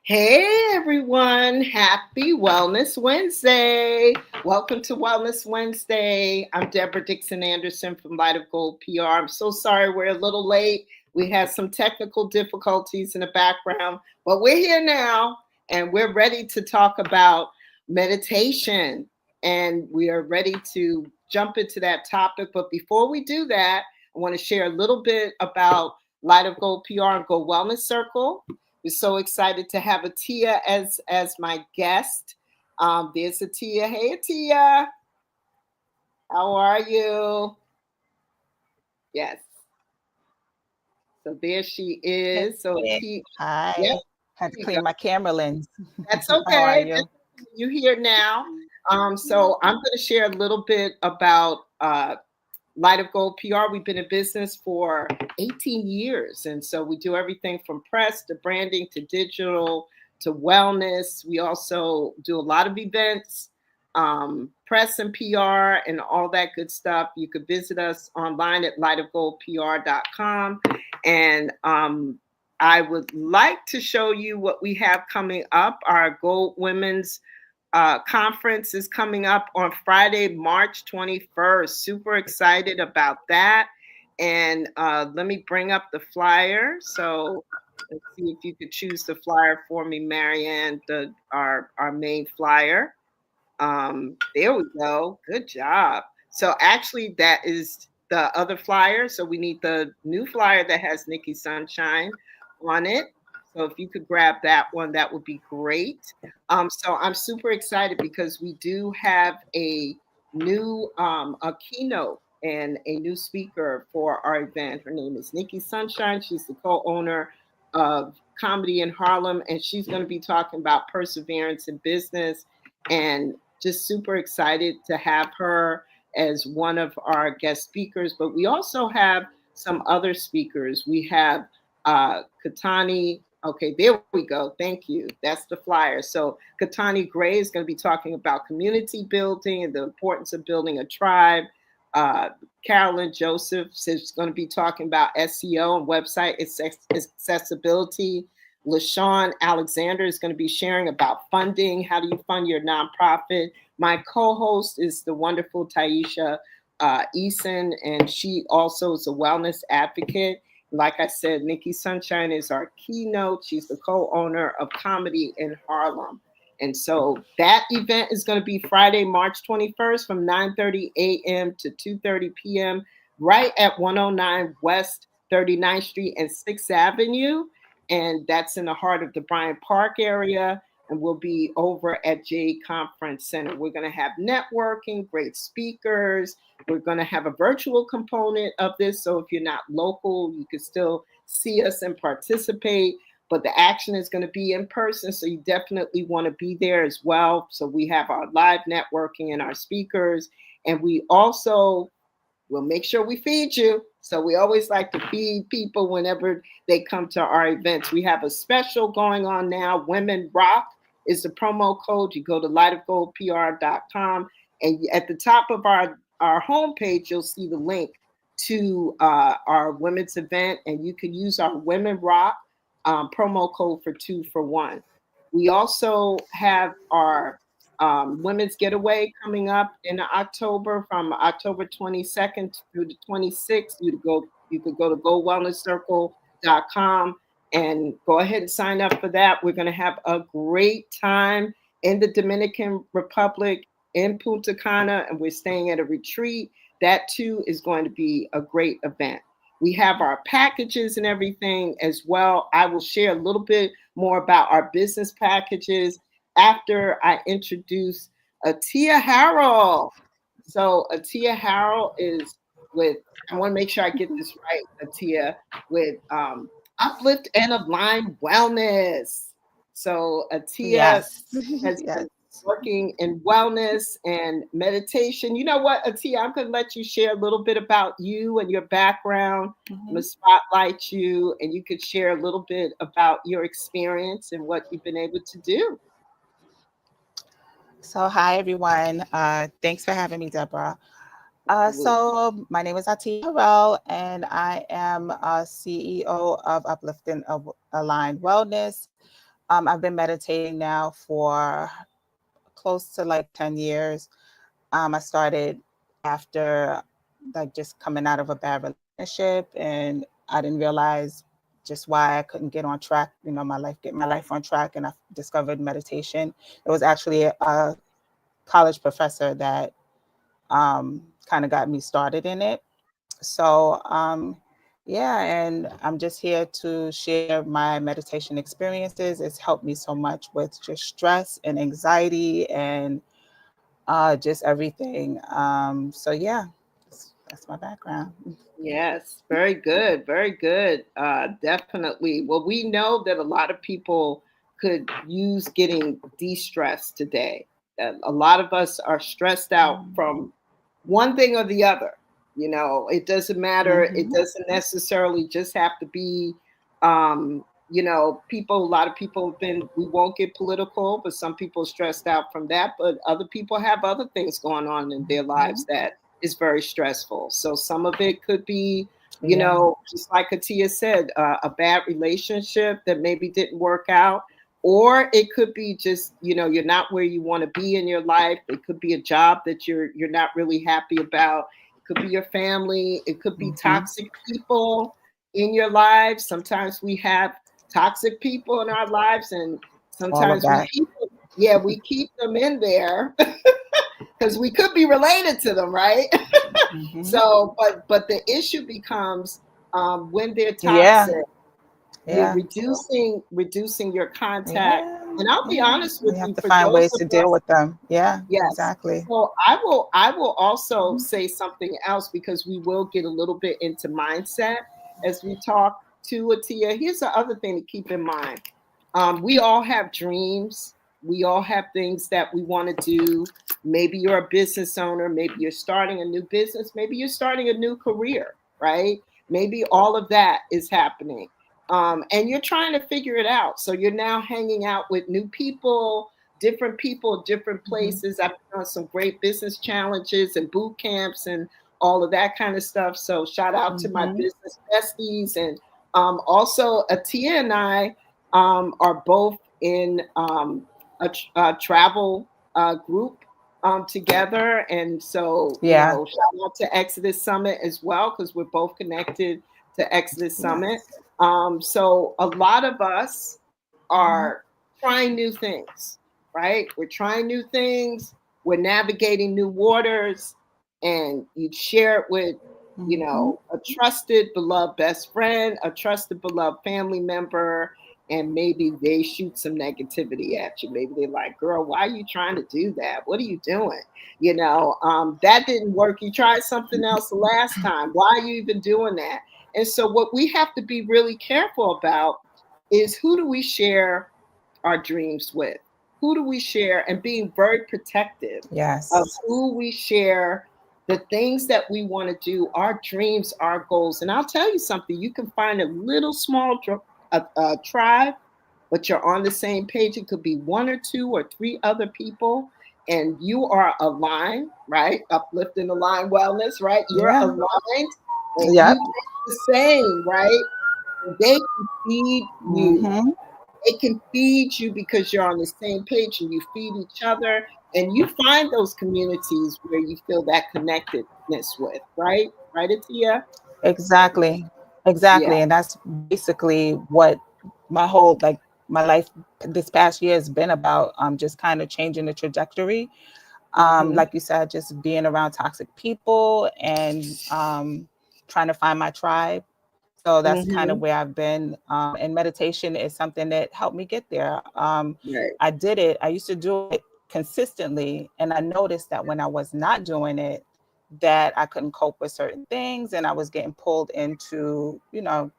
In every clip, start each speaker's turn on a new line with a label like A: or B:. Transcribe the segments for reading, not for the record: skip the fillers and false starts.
A: Hey everyone, happy Wellness Wednesday. Welcome to Wellness Wednesday. I'm Deborah Dixon-Anderson from Light of Gold PR. I'm so sorry we're a little late. We had some technical difficulties in the background, but we're here now and we're ready to talk about meditation. And we are ready to jump into that topic. But before we do that, I want to share a little bit about Light of Gold PR and Gold Wellness Circle. We're so excited to have Atiya as my guest. There's Atiya. Hey, Atiya. How are you? Yes. So there she is. So
B: Hey,
A: Atiya, yep,
B: hi. Had to
A: there you
B: clean
A: go.
B: my camera lens.
A: That's
B: How are
A: okay.
B: you?
A: You here now. So I'm going to share a little bit about Light of Gold PR. We've been in business for 18 years. And so we do everything from press to branding to digital to wellness. We also do a lot of events, press and PR, and all that good stuff. You could visit us online at lightofgoldpr.com. And I would like to show you what we have coming up. Our Gold Women's conference is coming up on Friday, March 21st. Super excited about that. And let me bring up the flyer. So let's see if you could choose the flyer for me, Marianne, our main flyer. There we go. Good job. So actually, that is the other flyer. So we need the new flyer that has Nikki Sunshine on it. So if you could grab that one, that would be great. So I'm super excited because we do have a new a keynote and a new speaker for our event. Her name is Nikki Sunshine. She's the co-owner of Comedy in Harlem, and she's going to be talking about perseverance in business and just super excited to have her as one of our guest speakers. But we also have some other speakers. We have Katani. Okay, there we go. Thank you. That's the flyer. So Katani Gray is going to be talking about community building and the importance of building a tribe. Uh, Carolyn Joseph is going to be talking about SEO and website accessibility. LaShawn Alexander is going to be sharing about funding. How do you fund your nonprofit? My co-host is the wonderful Taisha Eason, and she also is a wellness advocate. Like I said, Nikki Sunshine is our keynote. She's the co-owner of Comedy in Harlem. And so that event is going to be Friday, March 21st from 9:30 a.m. to 2:30 p.m. right at 109 West 39th Street and 6th Avenue. And that's in the heart of the Bryant Park area. And we'll be over at Jade Conference Center. We're going to have networking, great speakers. We're going to have a virtual component of this. So if you're not local, you can still see us and participate. But the action is going to be in person. So you definitely want to be there as well. So we have our live networking and our speakers. And we also we'll make sure we feed you. So we always like to feed people whenever they come to our events. We have a special going on now. Women Rock is the promo code. You go to lightofgoldpr.com, and at the top of our homepage, you'll see the link to our women's event, and you can use our Women Rock promo code for 2 for 1. We also have our women's getaway coming up in October from October 22nd through the 26th. You could go to goldwellnesscircle.com and go ahead and sign up for that. We're going to have a great time in the Dominican Republic in Punta Cana, and we're staying at a retreat. That too is going to be a great event. We have our packages and everything as well. I will share a little bit more about our business packages after I introduce Atiya Harrell. So Atiya Harrell is with, I want to make sure I get this right, Atiya, with Uplift and Align Wellness. So Atiya
B: Yes.
A: has
B: Yes.
A: been working in wellness and meditation. You know what, Atiya, I'm going to let you share a little bit about you and your background. I'm going
B: Mhm.
A: to spotlight you, and you could share a little bit about your experience and what you've been able to do.
B: So, hi, everyone. Thanks for having me, Deborah.
A: Absolutely.
B: So, my name is Atiya Harrell, and I am CEO of Uplift and Aligned Wellness. I've been meditating now for close to like 10 years. I started after like just coming out of a bad relationship, and I didn't realize just why I couldn't get on track, get my life on track. And I discovered meditation. It was actually a college professor that kind of got me started in it. So, yeah, and I'm just here to share my meditation experiences. It's helped me so much with just stress and anxiety and just everything. So yeah, that's my background.
A: Yes, very good, very good. Definitely. Well, we know that a lot of people could use getting de-stressed today. A lot of us are stressed out from one thing or the other. It doesn't matter. It
B: Mm-hmm.
A: doesn't necessarily just have to be, people, a lot of people have been, we won't get political, but some people are stressed out from that. But other people have other things going on in their
B: Mm-hmm.
A: lives that is very stressful. So some of it could be,
B: Yeah.
A: just like Atiya said, a bad relationship that maybe didn't work out. Or it could be just, you're not where you want to be in your life. It could be a job that you're not really happy about. It could be your family. It could be
B: Mm-hmm.
A: toxic people in your lives. Sometimes we have toxic people in our lives, and
B: All of
A: sometimes we
B: that.
A: keep them, yeah, we keep them in there because we could be related to them, right?
B: Mm-hmm.
A: So, but the issue becomes when they're
B: Yeah.
A: toxic, you're
B: Yeah.
A: reducing your contact.
B: Yeah.
A: And I'll be
B: Yeah.
A: honest
B: We
A: with
B: have
A: you,
B: to
A: for
B: find
A: those
B: ways
A: of
B: to deal
A: us,
B: with them. Yeah.
A: yes.
B: Exactly.
A: So I will also say something else, because we will get a little bit into mindset as we talk to Atiya. Here's the other thing to keep in mind. We all have dreams. We all have things that we want to do. Maybe you're a business owner. Maybe you're starting a new business. Maybe you're starting a new career, right? Maybe all of that is happening. And you're trying to figure it out. So you're now hanging out with new people, different
B: Mm-hmm.
A: places. I've done some great business challenges and boot camps and all of that kind of stuff. So shout out to my
B: Mm-hmm.
A: business besties. And also Atiya and I are both in a travel group together. And so,
B: Yeah.
A: shout out to Exodus Summit as well, because we're both connected to Exodus Summit.
B: Yes.
A: So a lot of us
B: Mm-hmm.
A: are trying new things, right? We're trying new things. We're navigating new waters, and you share it with,
B: Mm-hmm.
A: a trusted, beloved best friend, a trusted, beloved family member, and maybe they shoot some negativity at you. Maybe they're like, girl, why are you trying to do that? What are you doing? That didn't work. You tried something else the last time. Why are you even doing that? And so, what we have to be really careful about is, who do we share our dreams with? Who do we share? And being very protective of
B: Yes.
A: who we share, the things that we want to do, our dreams, our goals. And I'll tell you something, you can find a little small tribe, but you're on the same page. It could be one or two or three other people, and you are aligned, right? Uplifting, aligned wellness, right? You're
B: Yeah.
A: aligned, and you
B: Yep.
A: think the same, right? And they can feed you.
B: Mm-hmm.
A: It can feed you because you're on the same page, and you feed each other, and you find those communities where you feel that connectedness with, right? Right, Atia?
B: Exactly.
A: Yeah.
B: Exactly. And that's basically what my whole my life this past year has been about. Just kind of changing the trajectory.
A: Mm-hmm.
B: Like you said, just being around toxic people and trying to find my tribe. So that's kind of
A: Mm-hmm.
B: where I've been. And meditation is something that helped me get there.
A: Right.
B: I did it. I used to do it consistently, and I noticed that when I was not doing it, that I couldn't cope with certain things, and I was getting pulled into,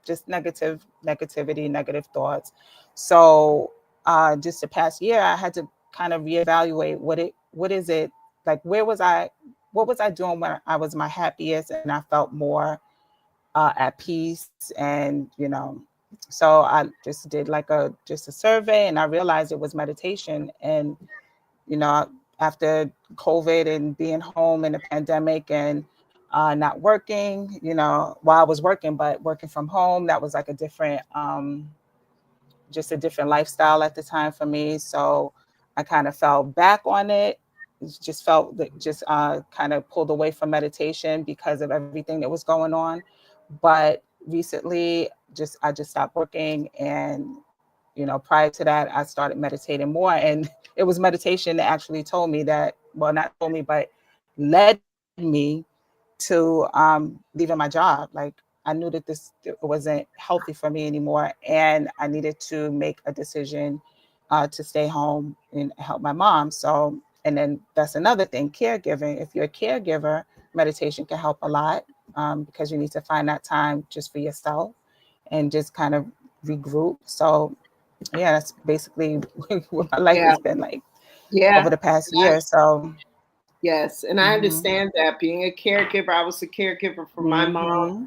B: just negativity, negative thoughts. So just the past year, I had to kind of reevaluate what is it like, what was I doing when I was my happiest and I felt more at peace, and so I just did like just a survey, and I realized it was meditation. And you know after COVID and being home in the pandemic and not working, while I was working, but working from home, that was like a different just a different lifestyle at the time for me. So I kind of fell back on it. Just felt that just kind of pulled away from meditation because of everything that was going on. But recently, I just stopped working, and prior to that, I started meditating more. And it was meditation that actually told me that, well, not told me, but led me to leaving my job. Like, I knew that this it wasn't healthy for me anymore, and I needed to make a decision to stay home and help my mom. So, and then that's another thing, caregiving. If you're a caregiver, meditation can help a lot, because you need to find that time just for yourself and just kind of regroup. So, yeah, that's basically what my life
A: Yeah.
B: has been like over
A: Yeah.
B: the past year. So,
A: Yes, and I
B: hmm
A: understand that being a caregiver, I was a caregiver for my mom.
B: hmm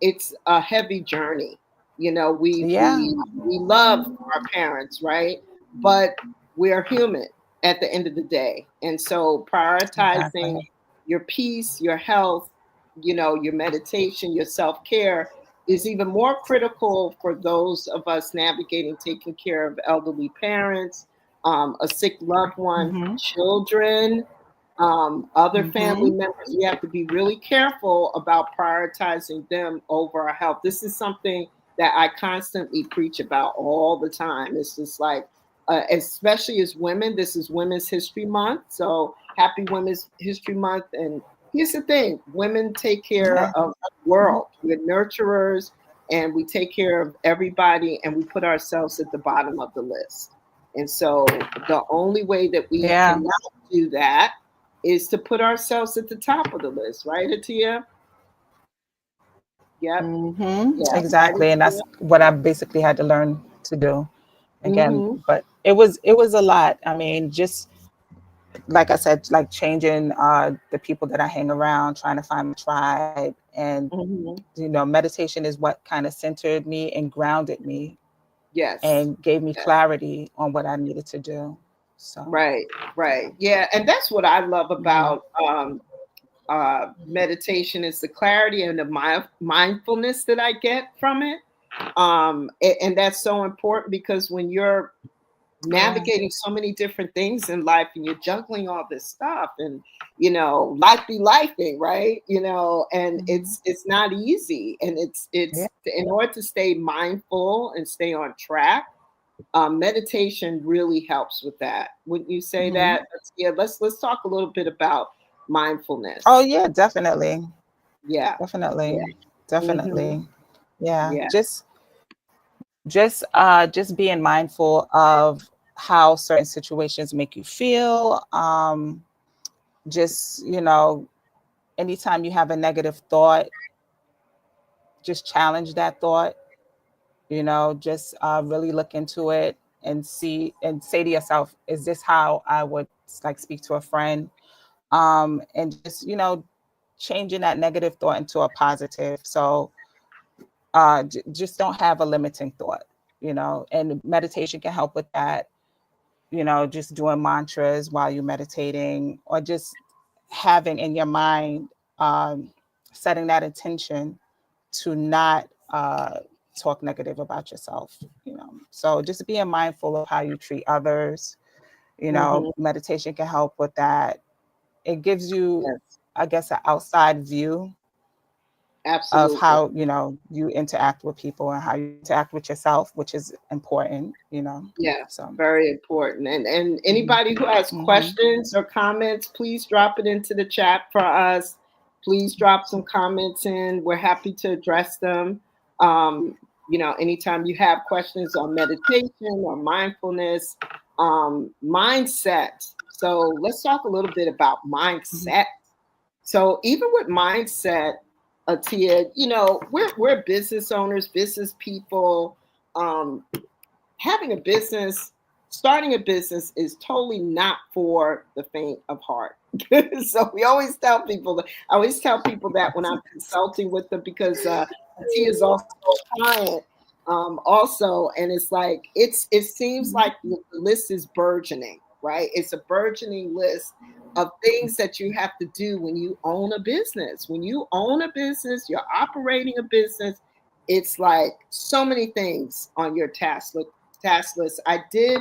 A: It's a heavy journey. You know,
B: yeah,
A: we love our parents, right? But we are human at the end of the day. And so prioritizing
B: exactly.
A: your peace, your health, your meditation, your self-care is even more critical for those of us navigating taking care of elderly parents, a sick loved one,
B: hmm
A: children, other family
B: hmm
A: members. We have to be really careful about prioritizing them over our health. This is something that I constantly preach about all the time. It's just like, especially as women, this is Women's History Month. So happy Women's History Month. And here's the thing, women take care
B: yeah,
A: of the world. We're nurturers, and we take care of everybody, and we put ourselves at the bottom of the list. And so the only way that we
B: yeah.
A: cannot do that is to put ourselves at the top of the list, right, Atiya? Yep. Yeah. Right,
B: Exactly, and that's
A: Atiya?
B: what I basically had to learn to do again.
A: Mm-hmm.
B: But it was a lot. I mean, just like I said, like changing the people that I hang around, trying to find my tribe, and
A: Mm-hmm.
B: meditation is what kind of centered me and grounded me
A: Yes.
B: and gave me
A: Yes.
B: clarity on what I needed to do. So,
A: Right. Right. Yeah. And that's what I love
B: yeah.
A: about meditation is the clarity and the mindfulness that I get from it. And that's so important because when you're
B: Yeah.
A: navigating so many different things in life and you're juggling all this stuff and life be lifing, right? And
B: hmm
A: it's not easy, and
B: Yeah.
A: it's in order to stay mindful and stay on track. Meditation really helps with that. Wouldn't you say
B: hmm
A: that? Yeah, let's talk a little bit about
B: Oh
A: mindfulness.
B: yeah, definitely.
A: Yeah.
B: Definitely.
A: Yeah. Hmm.
B: Definitely. Yeah.
A: Yeah.
B: Just being mindful of how certain situations make you feel. Just, anytime you have a negative thought, just challenge that thought, just really look into it and see and say to yourself, is this how I would like speak to a friend? And just, changing that negative thought into a positive. So just don't have a limiting thought, and meditation can help with that. Just doing mantras while you're meditating, or just having in your mind, um, setting that intention to not talk negative about yourself. So just being mindful of how you treat others.
A: Hmm.
B: Meditation can help with that. It gives you,
A: Yes.
B: I guess, an outside view of
A: Absolutely.
B: how you interact with people and how you interact with yourself, which is important.
A: Yeah,
B: So
A: very important. And
B: mhm,
A: anybody who has
B: mhm.
A: questions or comments, please drop it into the chat for us. Please drop some comments in. We're happy to address them. Anytime you have questions on meditation or mindfulness, mindset. So let's talk a little bit about
B: Mhm.
A: mindset. So even with mindset, Atia, we're business owners, business people. Um, Having a business, starting a business is totally not for the faint of heart. So we always tell people that, I always tell people that when I'm consulting with them, because T is also a client, also, and it's like it seems like the list is burgeoning, right? It's a burgeoning list of things that you have to do when you own a business. When you own a business, you're operating a business. it's like so many things on your task list. I did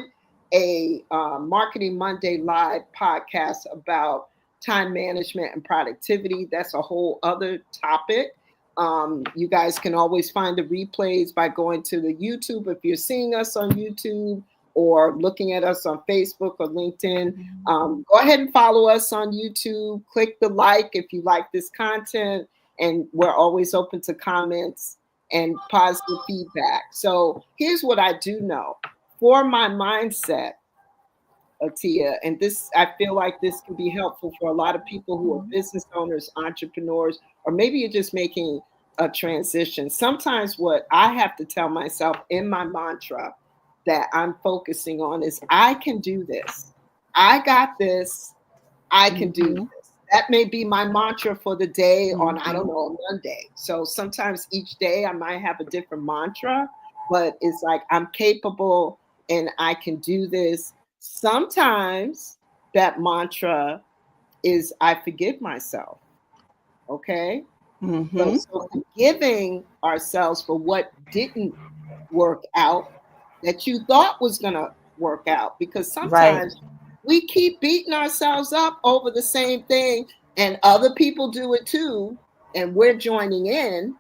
A: a Marketing Monday live podcast about time management and productivity. That's a whole other topic. You guys can always find the replays by going to the YouTube if you're seeing us on YouTube or looking at us on Facebook or LinkedIn. Go ahead and follow us on YouTube. Click the like if you like this content, and we're always open to comments and positive feedback. So here's what I do know for my mindset, Atiya, and this, I feel like this can be helpful for a lot of people who are business owners, entrepreneurs, or maybe you're just making a transition. Sometimes what I have to tell myself in my mantra that I'm focusing on is I can do this. I got this. I can do this. That may be my mantra for the day on, I don't know, a Monday. So sometimes each day I might have a different mantra, but it's like I'm capable and I can do this. Sometimes that mantra is I forgive myself. Okay. So forgiving ourselves for what didn't work out that you thought was going to work out, because sometimes we keep beating ourselves up over the same thing and other people do it too. And we're joining in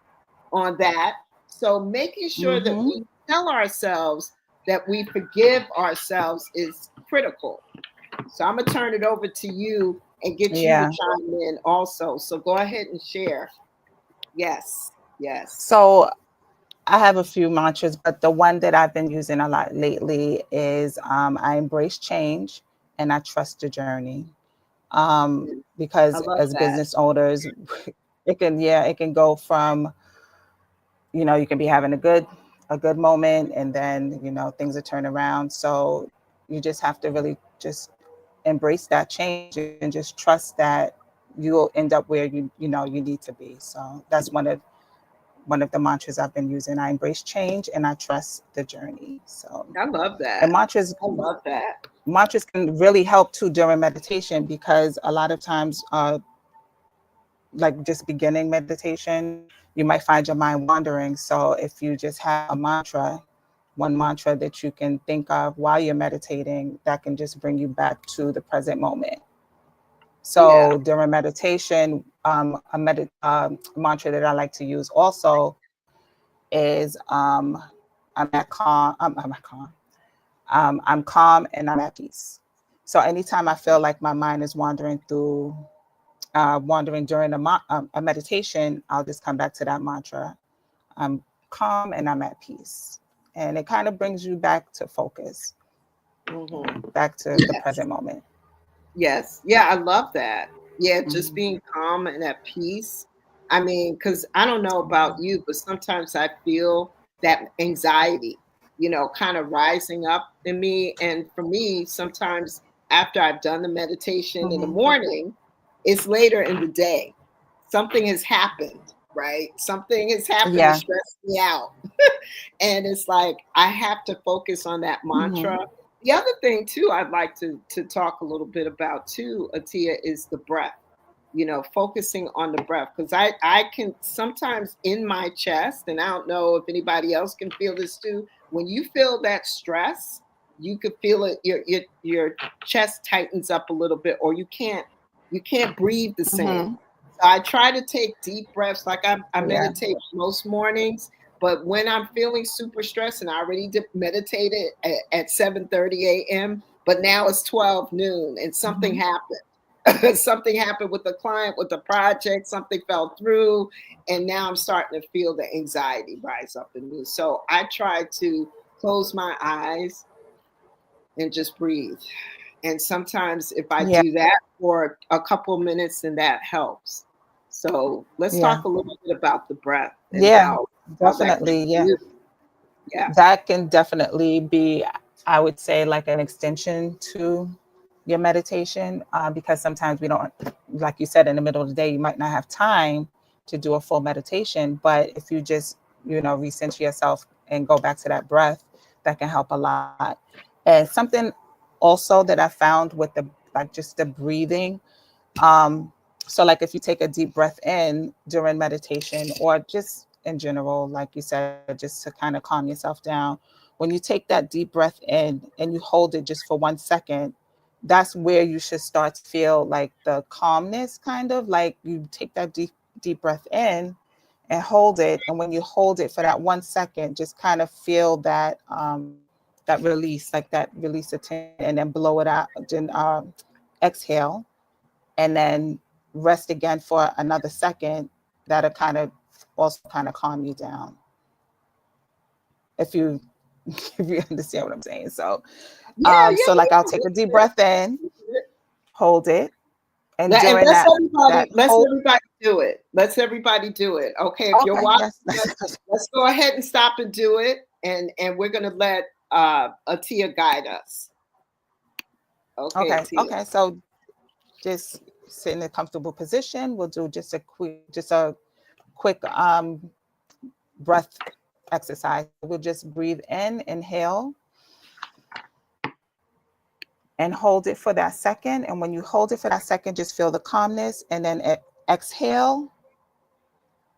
A: on that. So making sure that we tell ourselves that we forgive ourselves is critical. So I'm going to turn it over to you and get you to chime in also. So go ahead and share. Yes.
B: So I have a few mantras, but the one that I've been using a lot lately is I embrace change and I trust the journey. Because as business owners, it can go from, you can be having a good moment and then, things are turning around. So you just have to really just embrace that change and just trust that you'll end up where you need to be. So that's one of the mantras I've been using. I embrace change and I trust the journey. So
A: I love that.
B: And mantras can really help too during meditation, because a lot of times, like just beginning meditation, you might find your mind wandering. So if you just have one mantra that you can think of while you're meditating, that can just bring you back to the present moment. So during meditation, mantra that I like to use also is I'm calm and I'm at peace. So anytime I feel like my mind is wandering during a meditation, I'll just come back to that mantra. I'm calm and I'm at peace. And it kind of brings you back to focus, back to the present moment.
A: Yes. Yeah, I love that. Yeah, just being calm and at peace. I mean, because I don't know about you, but sometimes I feel that anxiety, kind of rising up in me. And for me, sometimes after I've done the meditation in the morning, it's later in the day. Something has happened, right? Something has happened to stress me out. And it's like I have to focus on that mantra. The other thing too, I'd like to talk a little bit about too, Atiya, is the breath. Focusing on the breath, because I can sometimes in my chest, and I don't know if anybody else can feel this too. When you feel that stress, you could feel it. Your chest tightens up a little bit, or you can't breathe the same. So I try to take deep breaths, like I meditate most mornings. But when I'm feeling super stressed, and I already meditated at 7:30 a.m., but now it's 12 noon and something happened. Something happened with the client, with the project, something fell through, and now I'm starting to feel the anxiety rise up in me. So I try to close my eyes and just breathe. And sometimes if I do that for a couple of minutes, then that helps. So let's talk a little bit about the breath and how
B: definitely. That can definitely be, I would say, like an extension to your meditation, because sometimes we don't, like you said, in the middle of the day, you might not have time to do a full meditation. But if you just, recenter yourself and go back to that breath, that can help a lot. And something also that I found with just the breathing, so like if you take a deep breath in during meditation, or just in general, like you said, just to kind of calm yourself down. When you take that deep breath in and you hold it just for 1 second, that's where you should start to feel like the calmness, kind of like you take that deep breath in and hold it. And when you hold it for that 1 second, just kind of feel that release, like that release of tension, and then blow it out, then exhale, and then rest again for another second. That'll kind of also kind of calm you down. If you if you understand what I'm saying. So
A: Yeah,
B: so like I'll take a deep breath in, hold it, and during
A: let's
B: that hold.
A: everybody do it. Let's everybody do it. Okay, if you're
B: Okay,
A: watching,
B: yes.
A: let's go ahead and stop and do it, and we're gonna let Atiya guide us. Okay,
B: Okay,
A: Atiya.
B: okay. So just sit in a comfortable position. We'll do just a quick breath exercise. We'll just breathe in, inhale, and hold it for that second. And when you hold it for that second, just feel the calmness, and then exhale,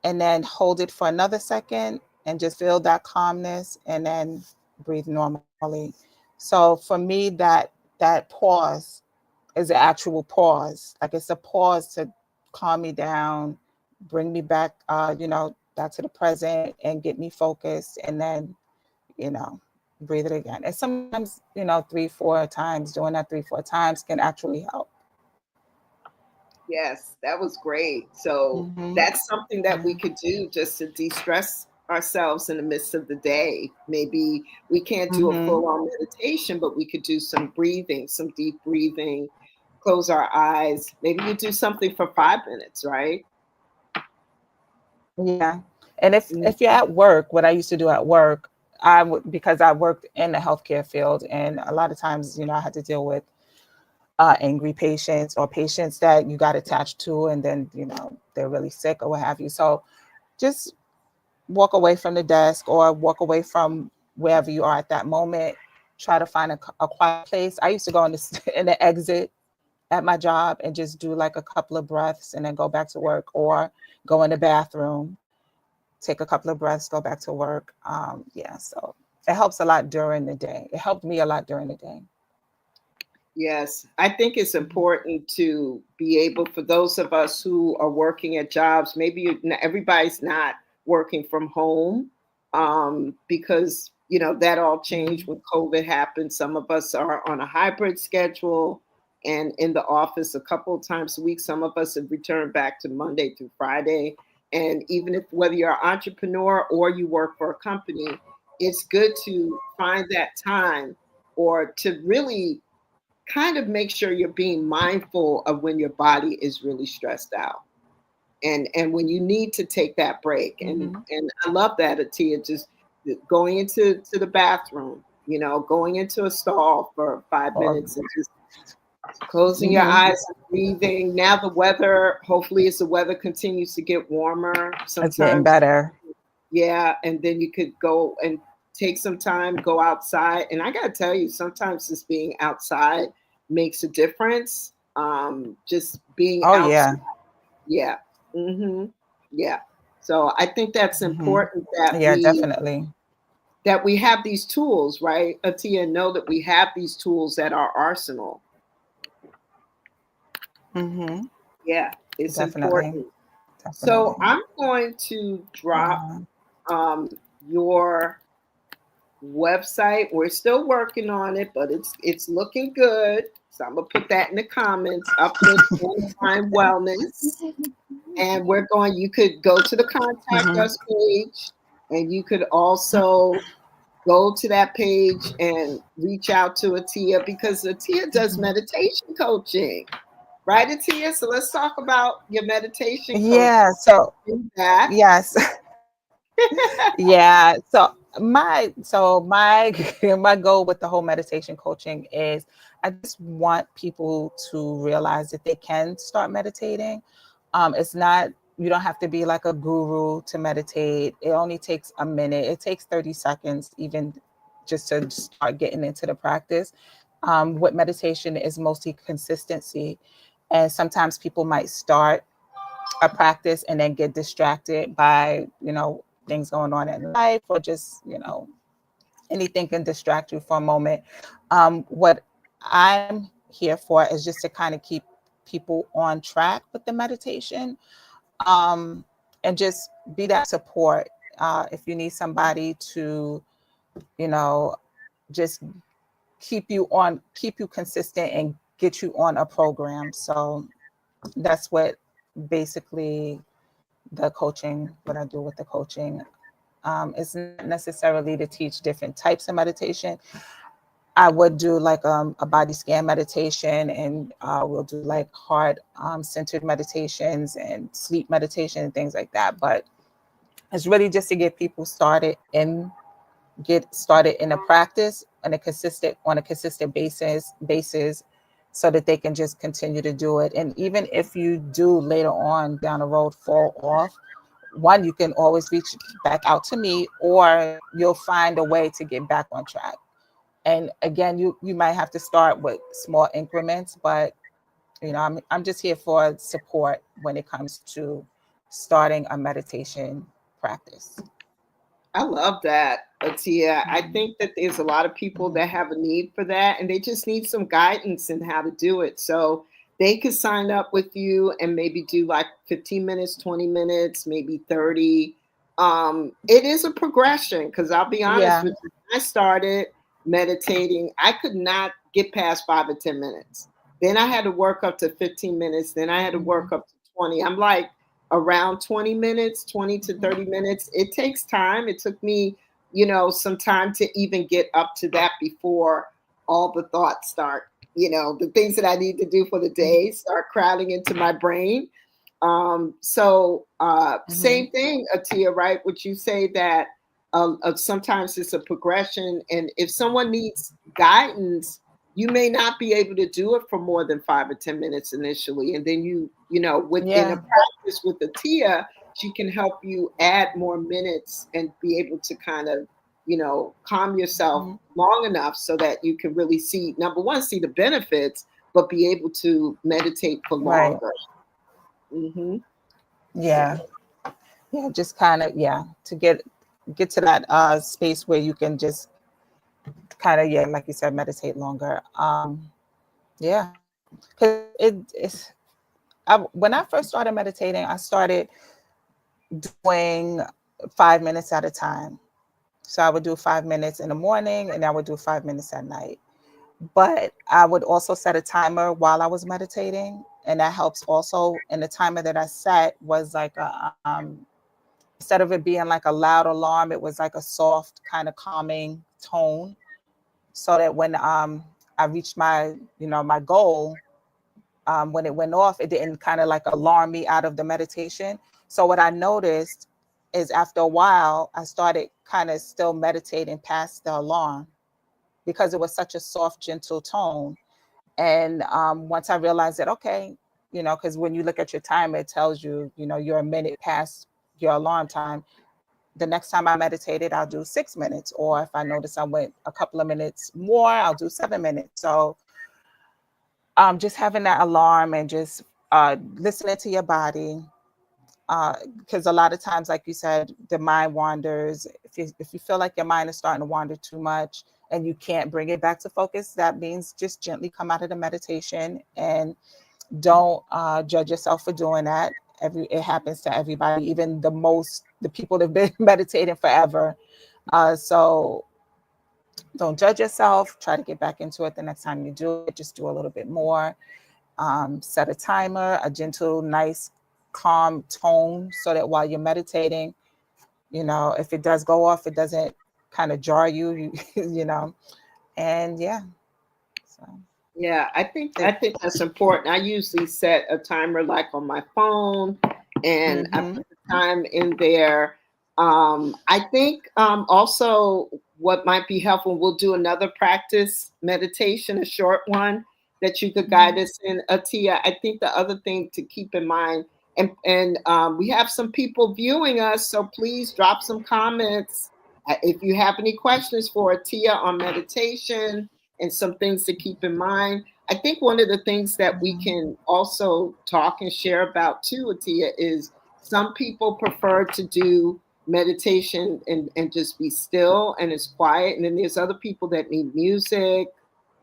B: and then hold it for another second, and just feel that calmness, and then breathe normally. So for me, that pause is an actual pause. Like it's a pause to calm me down, bring me back, back to the present, and get me focused, and then, breathe it again. And sometimes, 3, 4 times, doing that 3, 4 times can actually help.
A: Yes, that was great. So
B: Mm-hmm.
A: that's something that
B: Yeah.
A: we could do just to de-stress ourselves in the midst of the day. Maybe we can't do a
B: Mm-hmm.
A: full-on meditation, but we could do some breathing, some deep breathing, close our eyes. Maybe you do something for 5 minutes, right?
B: Yeah. And if
A: Mhm.
B: you're at work, what I used to do at work, I would, because I worked in the healthcare field, and a lot of times, I had to deal with angry patients, or patients that you got attached to, and then they're really sick or what have you. So just walk away from the desk, or walk away from wherever you are at that moment. Try to find a quiet place. I used to go in in the exit at my job and just do like a couple of breaths and then go back to work, or go in the bathroom, take a couple of breaths, go back to work. Yeah, so it helps a lot during the day. It helped me a lot during the day.
A: Yes, I think it's important to be able, for those of us who are working at jobs, maybe everybody's not working from home, because that all changed when COVID happened. Some of us are on a hybrid schedule and in the office a couple of times a week. Some of us have returned back to Monday through Friday. And even if whether you're an entrepreneur or you work for a company, it's good to find that time, or to really kind of make sure you're being mindful of when your body is really stressed out, and when you need to take that break. and
B: Mm-hmm.
A: and I love that, Atiya, just going to the bathroom, going into a stall for 5 minutes,
B: Or
A: and just closing your
B: mm-hmm.
A: eyes and breathing. Now the weather, hopefully as the weather continues to get warmer,
B: It's getting
A: sometimes,
B: better.
A: yeah, and then you could go and take some time, go outside. And I got to tell you, sometimes just being outside makes a difference. Just being
B: Oh
A: outside.
B: yeah.
A: Yeah. Hmm. Yeah. So I think that's
B: Mm-hmm.
A: important that
B: Yeah, definitely.
A: we have these tools, right, Atiya? Know that we have these tools at our arsenal.
B: Mm-hmm.
A: Yeah, it's
B: Definitely.
A: important. So
B: Definitely.
A: I'm going to drop
B: Yeah.
A: um, your website. We're still working on it, but it's looking good. So I'm gonna put that in the comments. Uplift on Time Wellness, and we're going. You could go to the contact
B: Mm-hmm.
A: us page, and you could also go to that page and reach out to Atiya, because Atiya does
B: Mm-hmm.
A: meditation coaching, right, Atiya? So let's talk about your meditation coaching.
B: Yeah. So
A: That.
B: yes. Yeah. So my my goal with the whole meditation coaching is I just want people to realize that they can start meditating. It's not, you don't have to be like a guru to meditate. It only takes a minute. It takes 30 seconds even just to start getting into the practice. With meditation is mostly consistency. And sometimes people might start a practice and then get distracted by things going on in life, or just, anything can distract you for a moment. What I'm here for is just to kind of keep people on track with the meditation, um, and just be that support. If you need somebody to, you know, just keep you consistent and get you on a program. So that's what basically what I do with the coaching. It's not necessarily to teach different types of meditation. I would do like a body scan meditation, and we'll do like heart centered meditations and sleep meditation and things like that. But it's really just to get started in a practice on a consistent basis, so that they can just continue to do it. And even if you do later on down the road fall off, one, you can always reach back out to me, or you'll find a way to get back on track. And again, you might have to start with small increments, but I'm just here for support when it comes to starting a meditation practice.
A: I love that, Atiya. I think that there's a lot of people that have a need for that, and they just need some guidance in how to do it. So they could sign up with you and maybe do like 15 minutes, 20 minutes, maybe 30. It is a progression, because I'll be honest
B: Yeah.
A: with you, when I started meditating, I could not get past 5 or 10 minutes. Then I had to work up to 15 minutes. Then I had to work up to 20. I'm like, around 20 minutes, 20 to 30 minutes. It takes time. It took me, some time to even get up to that before all the thoughts start, the things that I need to do for the day start crowding into my brain. Same thing, Atiya, right? Would you say that sometimes it's a progression, and if someone needs guidance, you may not be able to do it for more than 5 or 10 minutes initially, and then within a
B: Yeah.
A: practice with Atiya, she can help you add more minutes and be able to kind of calm yourself long enough so that you can really see, number one, see the benefits, but be able to meditate for
B: Right.
A: longer. Hmm.
B: Yeah. Yeah. Just kind of, yeah, to get to that space where you can just kind of, yeah, like you said, meditate longer. Yeah. Because when I first started meditating, I started doing 5 minutes at a time. So I would do 5 minutes in the morning, and I would do 5 minutes at night. But I would also set a timer while I was meditating, and that helps also. And the timer that I set was like instead of it being like a loud alarm, it was like a soft kind of calming tone, so that when I reached my goal, when it went off, it didn't kind of like alarm me out of the meditation. So what I noticed is after a while, I started kind of still meditating past the alarm, because it was such a soft, gentle tone. And once I realized that, okay, because when you look at your timer, it tells you, you're a minute past your alarm time. The next time I meditated, I'll do 6 minutes. Or if I notice I went a couple of minutes more, I'll do 7 minutes. So just having that alarm and just listening to your body, because a lot of times, like you said, the mind wanders. If you feel like your mind is starting to wander too much and you can't bring it back to focus, that means just gently come out of the meditation, and don't judge yourself for doing that. It happens to everybody, even the people that have been meditating forever. So don't judge yourself. Try to get back into it the next time you do it. Just do a little bit more. Set a timer, a gentle, nice, calm tone, so that while you're meditating, if it does go off, it doesn't kind of jar you, and yeah. So
A: Yeah, I think that's important. I usually set a timer like on my phone, and I
B: mm-hmm.
A: put the time in there. I think also what might be helpful, we'll do another practice meditation, a short one that you could guide us in, Atiya. I think the other thing to keep in mind, and we have some people viewing us, so please drop some comments if you have any questions for Atiya on meditation and some things to keep in mind. I think one of the things that we can also talk and share about too, Atiya, is some people prefer to do meditation and just be still and it's quiet. And then there's other people that need music,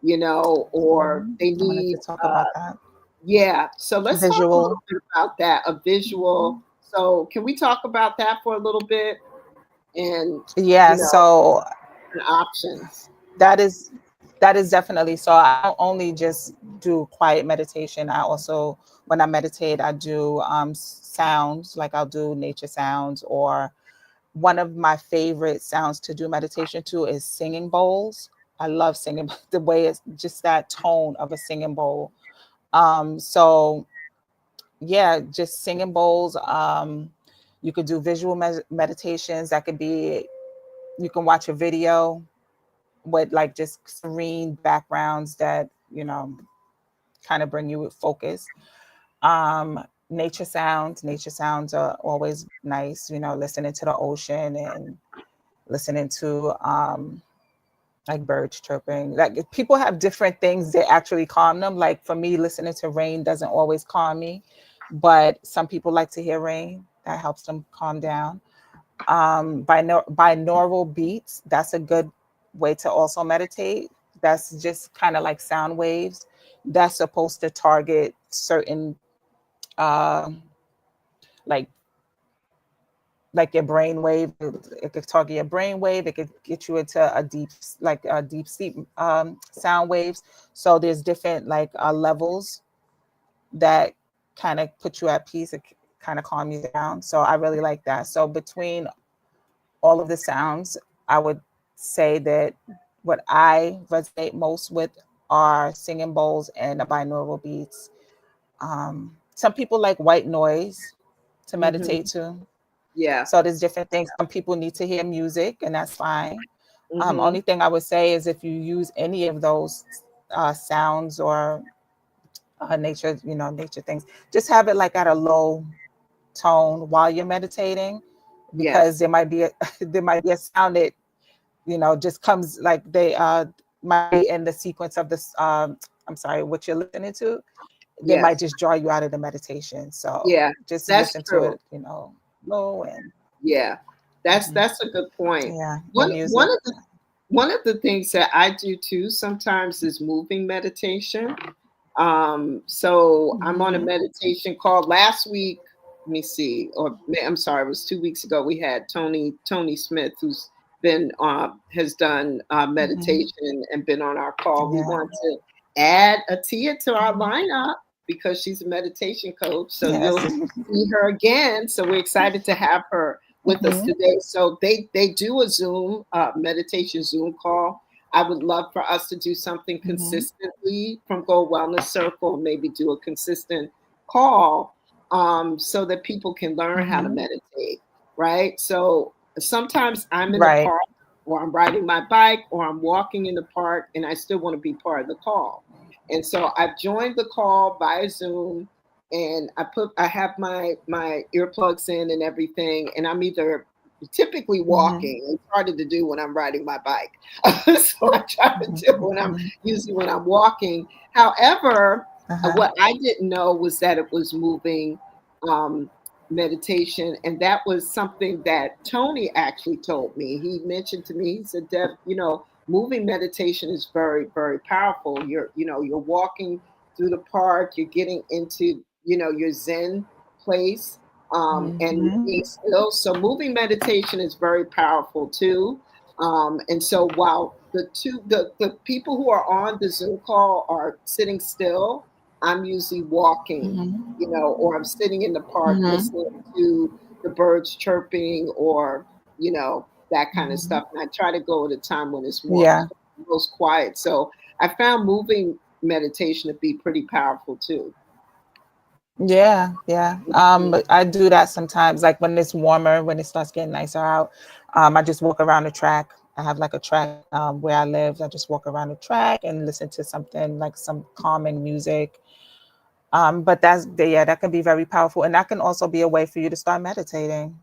A: you know, or they
B: I wanted to
A: need,
B: talk about that.
A: yeah. So let's talk a
B: Visual.
A: little bit about that, a visual. So can we talk about that for a little bit? And,
B: Yeah,
A: you know,
B: so
A: and options.
B: that is that is definitely, so I don't only just do quiet meditation. I also, when I meditate, I do sounds, like I'll do nature sounds, or one of my favorite sounds to do meditation to is singing bowls. I love singing the way it's just that tone of a singing bowl. So yeah, just singing bowls. You could do visual meditations. That could be, you can watch a video with like just serene backgrounds that, kind of bring you focus. Nature sounds are always nice, listening to the ocean and listening to like birds chirping. Like people have different things that actually calm them. Like for me, listening to rain doesn't always calm me, but some people like to hear rain. That helps them calm down. Binaural beats, that's a good way to also meditate. That's just kind of like sound waves. That's supposed to target certain uh, like your brain wave. It could target your brain wave. It could get you into a deep sleep sound waves. So there's different like levels that kind of put you at peace. It kind of calm you down. So I really like that. So between all of the sounds, I would say that what I resonate most with are singing bowls and the binaural beats. Some people like white noise to meditate
A: Hmm.
B: to.
A: Yeah.
B: So there's different things. Some people need to hear music, and that's fine.
A: Hmm.
B: Only thing I would say is if you use any of those sounds or nature things, just have it like at a low tone while you're meditating, because
A: Yes.
B: there might be a there might be a sound that just comes, like they might be in the sequence of this. I'm sorry, what you're listening to. They might
A: Yes.
B: just draw you out of the meditation. So
A: Yeah.
B: just
A: That's
B: listen to
A: true.
B: it, low and
A: Yeah.
B: mhm.
A: That's a good point.
B: Yeah, with
A: One one
B: music.
A: of the one of the things that I do too sometimes is moving meditation. So I'm on a
B: Mhm.
A: meditation call last week. Let me see, or I'm sorry, it was 2 weeks ago. We had Tony Smith, who's been has done
B: Mhm.
A: meditation and been on our call. We
B: Yeah.
A: want to add Atiya to our
B: Mhm.
A: lineup because she's a meditation coach. So
B: Yes.
A: you'll see her again. So we're excited to have her with us
B: Mhm.
A: today. So they do a Zoom meditation Zoom call. I would love for us to do something
B: Mhm.
A: consistently from Goal Wellness Circle, maybe do a consistent call so that people can learn how to
B: Mhm.
A: meditate, right? So sometimes I'm in the
B: Right.
A: park or I'm riding my bike or I'm walking in the park and I still want to be part of the call. And so I've joined the call via Zoom and I have my earplugs in and everything, and I'm either typically
B: Mhm.
A: walking. It's harder to do when I'm riding my bike. So I try to
B: Mhm.
A: do it when I'm
B: Mhm.
A: usually when I'm walking. However,
B: Uh-huh.
A: what I didn't know was that it was moving um, meditation, and that was something that Tony actually told me. He mentioned to me, he said, "Deb, moving meditation is very, very powerful. You're walking through the park, you're getting into, your Zen place, and
B: Mhm.
A: being still. So moving meditation is very powerful too. And so while the people who are on the Zoom call are sitting still, I'm usually walking,
B: Mhm.
A: or I'm sitting in the park
B: Mhm.
A: listening to the birds chirping or, that kind of
B: Mhm.
A: stuff. And I try to go at a time when it's
B: Yeah.
A: most quiet. So I found moving meditation to be pretty powerful too.
B: Yeah, yeah.
A: Mhm.
B: I do that sometimes, like when it's warmer, when it starts getting nicer out. I just walk around the track. I have like a track where I live. I just walk around the track and listen to something like some calming music. But yeah, that can be very powerful, and that can also be a way for you to start meditating.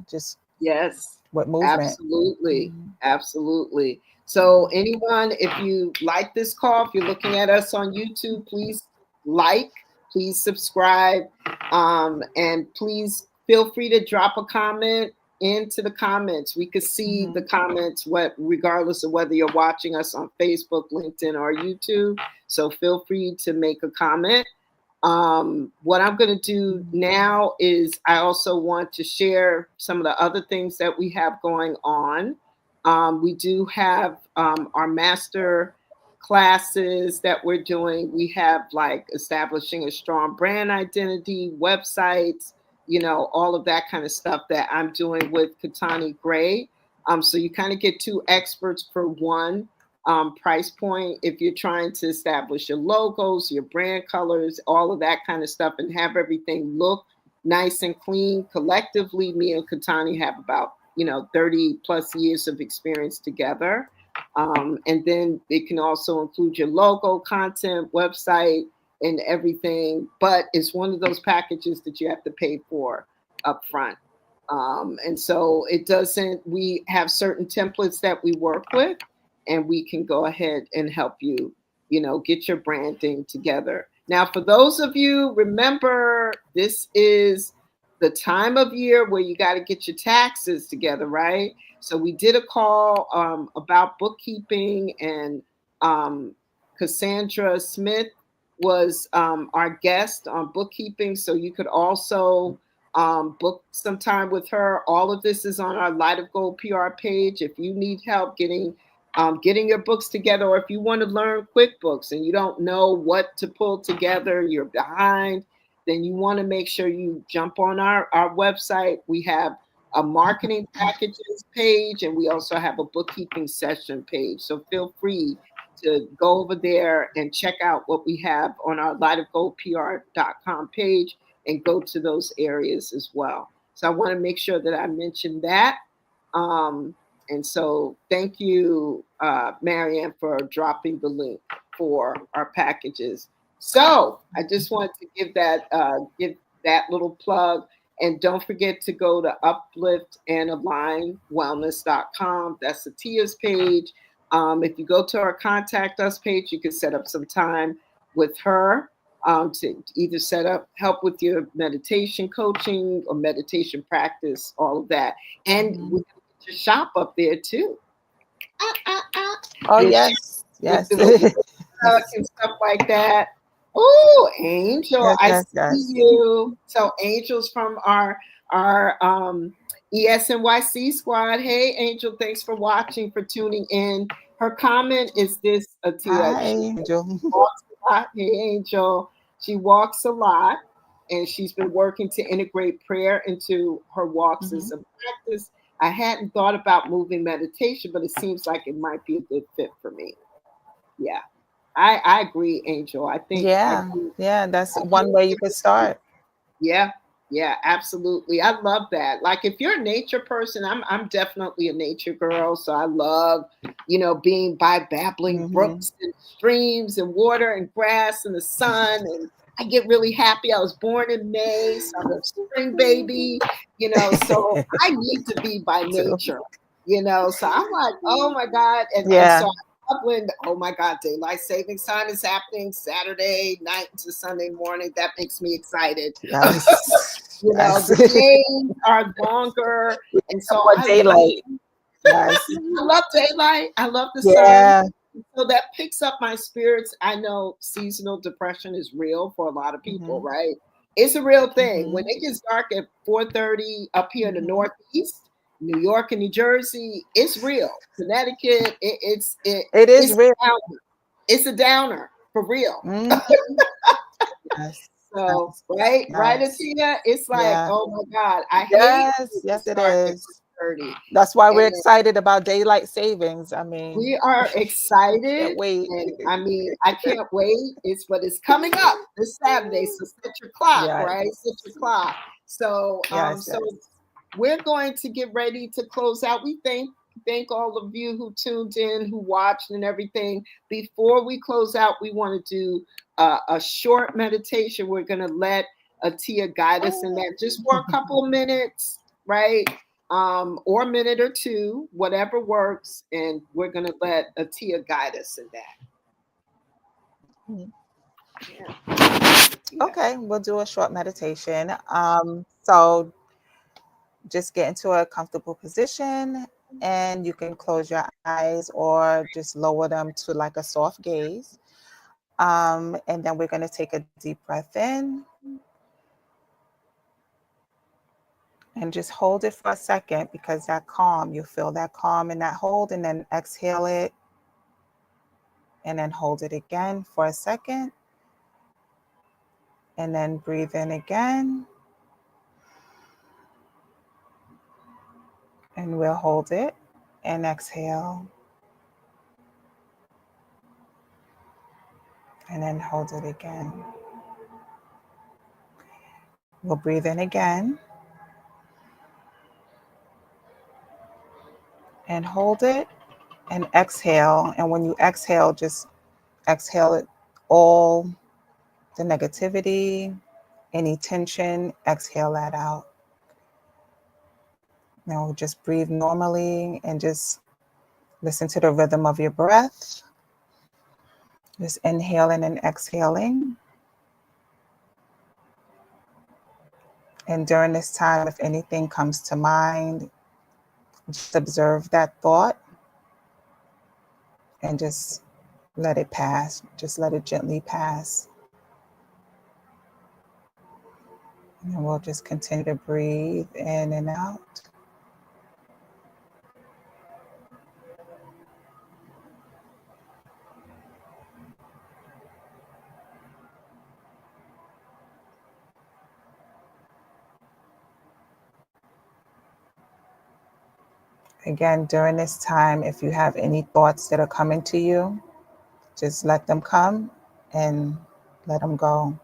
B: Just
A: Yes,
B: with movement.
A: absolutely.
B: Mhm.
A: Absolutely. So, anyone, if you like this call, if you're looking at us on YouTube, please like, please subscribe, and please feel free to drop a comment into the comments. We could see the comments, regardless of whether you're watching us on Facebook, LinkedIn, or YouTube. So feel free to make a comment. What I'm going to do now is I also want to share some of the other things that we have going on. We do have our master classes that we're doing. We have like establishing a strong brand identity, websites, all of that kind of stuff that I'm doing with Katani Gray. So you kind of get two experts for one price point if you're trying to establish your logos, your brand colors, all of that kind of stuff, and have everything look nice and clean. Collectively, me and Katani have about 30 plus years of experience together. And then it can also include your logo, content, website, and everything. But it's one of those packages that you have to pay for up front. And so we have certain templates that we work with, and we can go ahead and help you, get your branding together. Now, for those of you, remember, this is the time of year where you got to get your taxes together, right? So we did a call about bookkeeping, and Cassandra Smith was our guest on bookkeeping. So you could also book some time with her. All of this is on our Light of Gold PR page. If you need help getting your books together, or if you want to learn QuickBooks and you don't know what to pull together, you're behind, then you want to make sure you jump on our website. We have a marketing packages page, and we also have a bookkeeping session page. So feel free to go over there and check out what we have on our lightofgoldpr.com page and go to those areas as well. So I want to make sure that I mention that. And so thank you, Marianne, for dropping the link for our packages. So I just want to give that little plug. And don't forget to go to upliftandalignwellness.com. That's Atiya's page. If you go to our contact us page, you can set up some time with her to either help with your meditation coaching or meditation practice, all of that. And we can put your shop up there too.
B: Oh, yes. Yes.
A: And stuff like that. Oh, Angel,
B: yes,
A: I see you. So Angel's from our ESNYC squad. Hey, Angel, thanks for watching, for tuning in. Her comment is this, Atiya.
B: Hi, Angel.
A: Hey, Angel. She walks a lot, and she's been working to integrate prayer into her walks as a practice. I hadn't thought about moving meditation, but it seems like it might be a good fit for me. Yeah. I agree, Angel. I think.
B: Yeah, that's one way you could start.
A: Yeah, absolutely. I love that. Like, if you're a nature person, I'm definitely a nature girl. So I love, being by babbling brooks and streams and water and grass and the sun. And I get really happy. I was born in May, so I'm a spring baby. So I need to be by nature. So I'm like, oh my God, and so. When, oh my God, daylight savings time is happening Saturday night into Sunday morning. That makes me excited.
B: Yes.
A: The days are longer, and so
B: daylight.
A: I love daylight. I love the sun. So that picks up my spirits. I know seasonal depression is real for a lot of people, right? It's a real thing. When it gets dark at 4:30 up here in the Northeast, New York and New Jersey, it's real. Connecticut, it is
B: real.
A: It's a downer for real. So right, Atiya, it's like, oh my God, I hate.
B: Yes, it is. That's why we're excited about daylight savings. I mean,
A: we are excited.
B: Can't wait.
A: And I can't wait. It's coming up this Saturday. So set your clock, right? Set your clock. So we're going to get ready to close out. We thank all of you who tuned in, who watched and everything. Before we close out, we want to do a short meditation. We're going to let Atiya guide us in that just for a couple of minutes, right? Or a minute or two, whatever works. And we're going to let Atiya guide us in that.
B: Okay, we'll do a short meditation. So just get into a comfortable position, and you can close your eyes or just lower them to like a soft gaze. And then we're going to take a deep breath in and just hold it for a second, because that calm, you feel that calm in that hold, and then exhale it and then hold it again for a second, and then breathe in again, and we'll hold it and exhale, and then hold it again. We'll breathe in again and hold it and exhale. And when you exhale, just exhale it all, the negativity, any tension, exhale that out. Now just breathe normally and just listen to the rhythm of your breath. Just inhaling and exhaling. And during this time, if anything comes to mind, just observe that thought and just let it pass. Just let it gently pass. And then we'll just continue to breathe in and out. Again, during this time, if you have any thoughts that are coming to you, just let them come and let them go.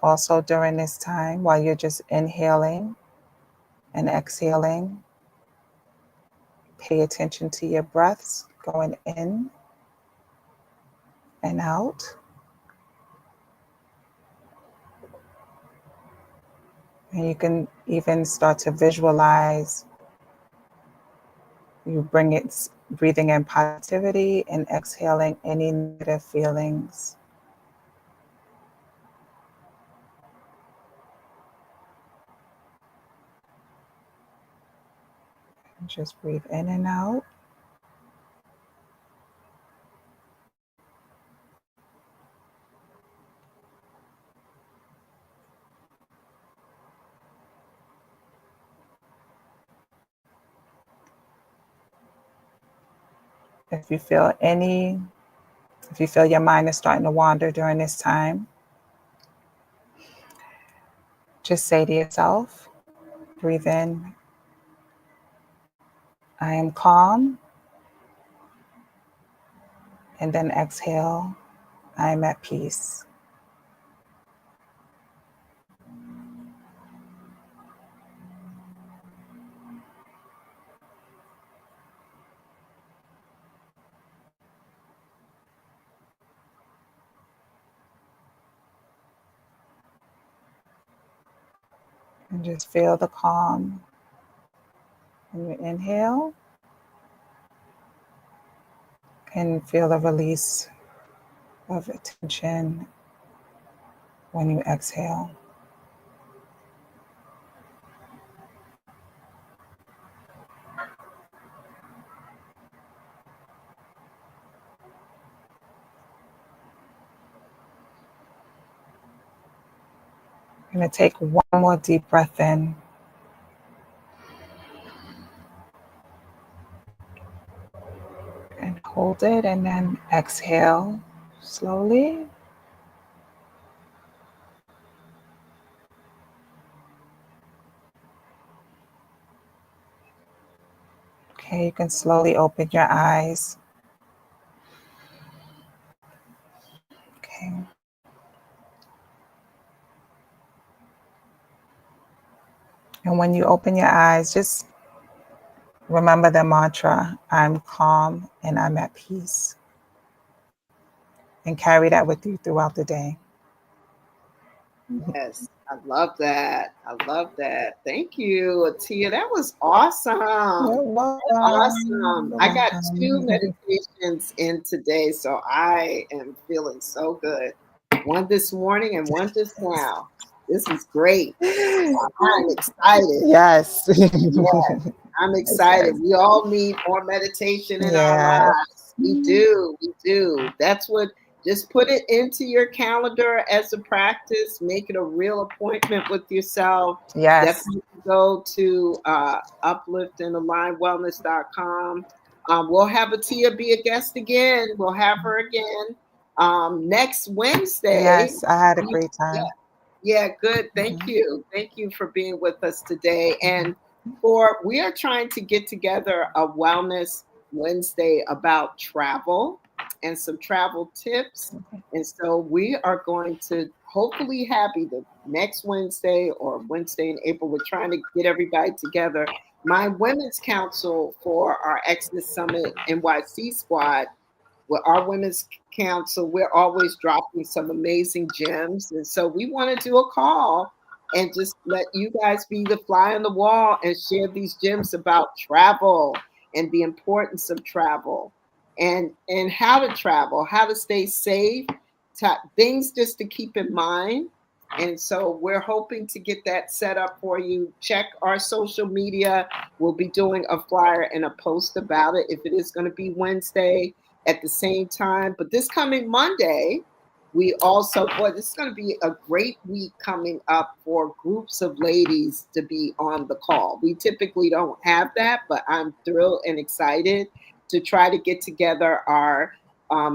B: Also, during this time, while you're just inhaling and exhaling, pay attention to your breaths going in and out. And you can even start to visualize you bring it, breathing in positivity and exhaling any negative feelings. And just breathe in and out. If you feel your mind is starting to wander during this time, just say to yourself, breathe in, I am calm, and then exhale, I am at peace. And just feel the calm when you inhale, and feel the release of tension when you exhale. I'm going to take one more deep breath in. And hold it, and then exhale slowly. Okay, you can slowly open your eyes. Okay. And when you open your eyes, just remember the mantra, I'm calm and I'm at peace. And carry that with you throughout the day.
A: Yes, I love that. I love that. Thank you, Atiya. That was awesome.
B: You're welcome.
A: Awesome.
B: You're
A: I got two
B: welcome.
A: meditations in today, so I am feeling so good. One this morning and one just now. This is great. I'm excited.
B: Yes.
A: Yes, I'm
B: Yes,
A: excited.
B: yes.
A: We all need more meditation in our
B: Yes.
A: lives. We do. We do. That's what, just put it into your calendar as a practice. Make it a real appointment with yourself.
B: Yes.
A: Definitely go to upliftandalignwellness.com. We'll have Atiya be a guest again. We'll have her again next Wednesday.
B: Yes. I had a great time.
A: Yeah, good. Thank
B: Mhm.
A: you. Thank you for being with us today.
B: Mhm.
A: And we are trying to get together a Wellness Wednesday about travel and some travel tips. And so we are going to hopefully have either next Wednesday or Wednesday in April. We're trying to get everybody together. My Women's Council for our Exodus Summit NYC squad, with our women's council, we're always dropping some amazing gems. And so we want to do a call and just let you guys be the fly on the wall and share these gems about travel and the importance of travel and how to travel, how to stay safe, things just to keep in mind. And so we're hoping to get that set up for you. Check our social media. We'll be doing a flyer and a post about it if it is going to be Wednesday at the same time. But this coming Monday, we also, boy, this is going to be a great week coming up for groups of ladies to be on the call. We typically don't have that, but I'm thrilled and excited to try to get together our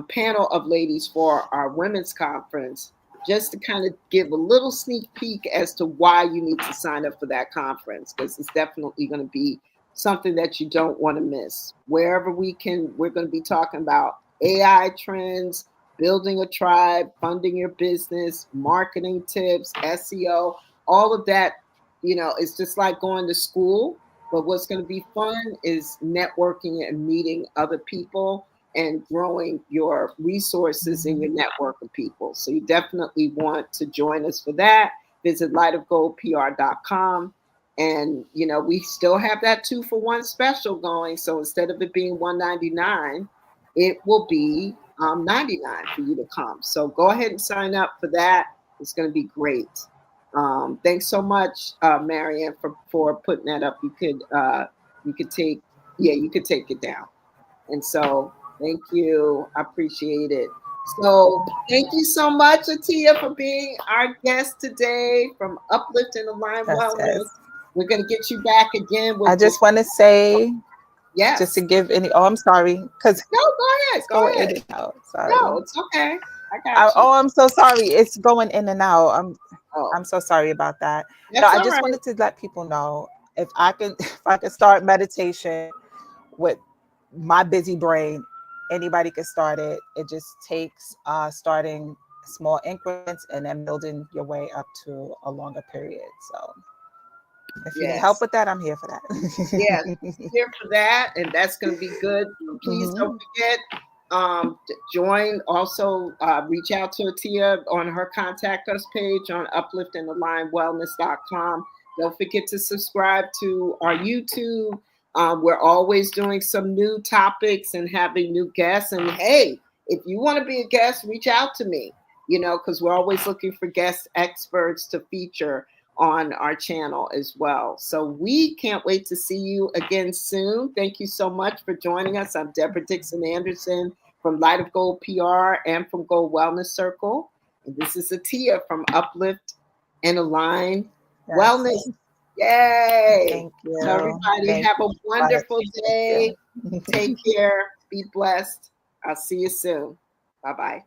A: panel of ladies for our women's conference, just to kind of give a little sneak peek as to why you need to sign up for that conference, because it's definitely going to be something that you don't want to miss. Wherever we can, we're going to be talking about AI trends, building a tribe, funding your business, marketing tips, SEO, all of that. You know, it's just like going to school. But what's going to be fun is networking and meeting other people and growing your resources in your network of people. So you definitely want to join us for that. Visit lightofgoldpr.com. And you know, we still have that 2-for-1 special going. So instead of it being $199, it will be $99 for you to come. So go ahead and sign up for that. It's going to be great. Thanks so much, Marianne, for putting that up. You could take, yeah, you could take it down. And so thank you. I appreciate it. So thank you so much, Atiya, for being our guest today from Uplift and Align
B: Yes,
A: Wellness.
B: yes.
A: We're going to get you back again
B: I
A: with
B: just want to say, just
A: yes.
B: to give any, oh, I'm sorry, because
A: No, go ahead.
B: it's
A: Go
B: going in
A: ahead.
B: and out. Sorry.
A: No, it's okay. I got you.
B: Oh, I'm so sorry. It's going in and out.
A: Oh,
B: I'm so sorry about that. No,
A: that's
B: I
A: all
B: just
A: right.
B: wanted to let people know if I can if I can start meditation with my busy brain, anybody can start it. It just takes starting small increments and then building your way up to a longer period. So if you need help
A: Yes.
B: with that, I'm here for
A: Yes.
B: that.
A: Here for that. And that's going to be good. Please don't forget, join. Also, reach out to Atiya on her contact us page on upliftandalignwellness.com. Don't forget to subscribe to our YouTube. We're always doing some new topics and having new guests. And hey, if you want to be a guest, reach out to me, you know, because we're always looking for guest experts to feature on our channel as well. So we can't wait to see you again soon. Thank you so much for joining us. I'm Deborah Dixon-Anderson from Light of Gold PR and from Gold Wellness Circle. And this is Atiya from Uplift and Align Wellness.
B: Yes.
A: Yay!
B: Thank you.
A: So everybody
B: Thank
A: have a
B: you.
A: wonderful day.
B: Thank you.
A: Take care. Be blessed. I'll see you soon. Bye-bye.